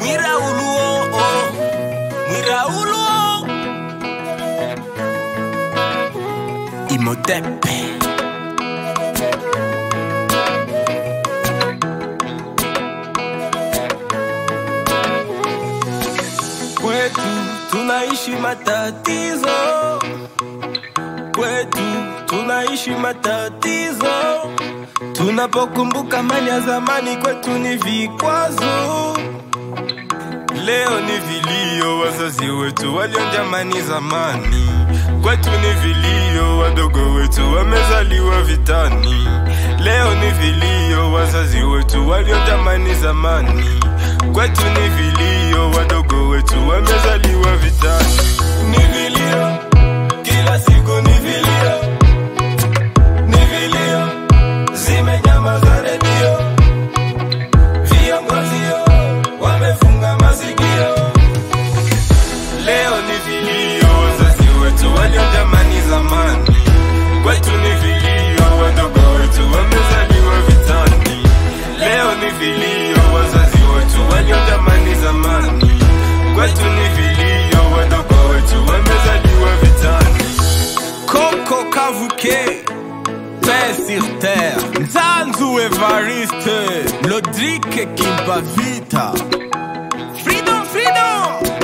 Mwiraulu Imhotep. Kwetu tunaishi matatizo, kwetu tunaishi matatizo. Tunapokumbuka mali ya zamani, kwetu ni vikwazo. Leo ni vilio, wazazi wetu walionjamani zamani. Kwetu ni vilio, wadogo wetu wamezaliwa vitani. Leo ni vilio, wazazi wetu walionjamani zamani. Kwetu ni vilio, wadogo wetu wamezaliwa vitani. Ni vilio, kila siku ni vilio. Ni vilio, zimenyamaza redio. Viongozi wamefunga masikio. Leo ni vilio, wazazi wetu waliondamani zamani. Kwetu ni vilio, wadogo wetu wamezaliwa vitani. Leo ni vilio, wazazi wetu waliondamani zamani. Kwetu ni vilio, wadogo wetu wamezaliwa vitani. Coco Kavuke, paix sur terre. Nzanzu Evariste, Lodrique Kimpavita. Freedom, freedom.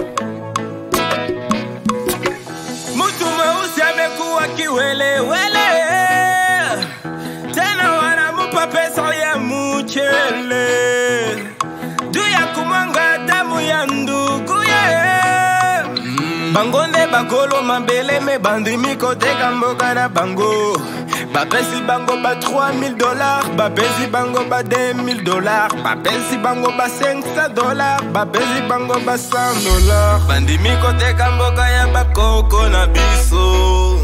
Mtu mweusi amekuwa kiwelewele, tena wanamupa pesa ya mchele juu ya kumwanga damu ya nduguye. Bangonde bakolo mabele me bandi mikoteka mboka na bango. Bapesi bango ba $3000, bapesi bango ba $10,000, bapesi bango ba $500, bapesi bango ba $100. Bandi mikoteka mboka ya bakoko na biso.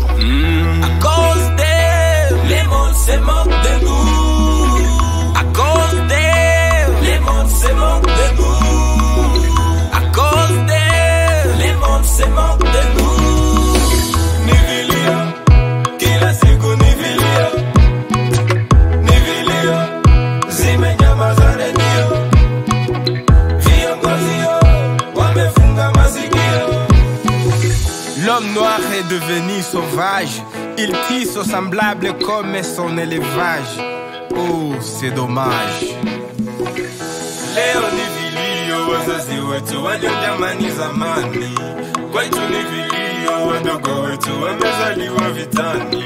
À cause d'eux, les mondes se moquent de nous. À cause d'eux, les mondes se moquent de nous. À cause d'eux, les mondes se moquent de nous. Ni vilio, kila siku ni vilio. Ni vilio, zimenyamaza redio. Viongozi wamefunga masikio. L'homme noir est devenu sauvage. Il tisse au semblable comme son élevage. Oh, c'est dommage. Leo ni vilio, wazazi wetu waliondamani zamani. Kwetu ni vilio, wadogo wetu wamezaliwa vitani.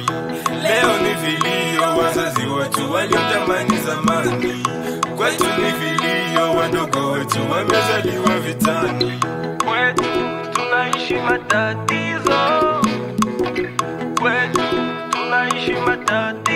Leo ni vilio, wazazi wetu waliondamani zamani. Kwetu ni vilio, wadogo wetu wamezaliwa vitani. Kwetu tunaishi matatizo. Kwetu tunaishi matatizo.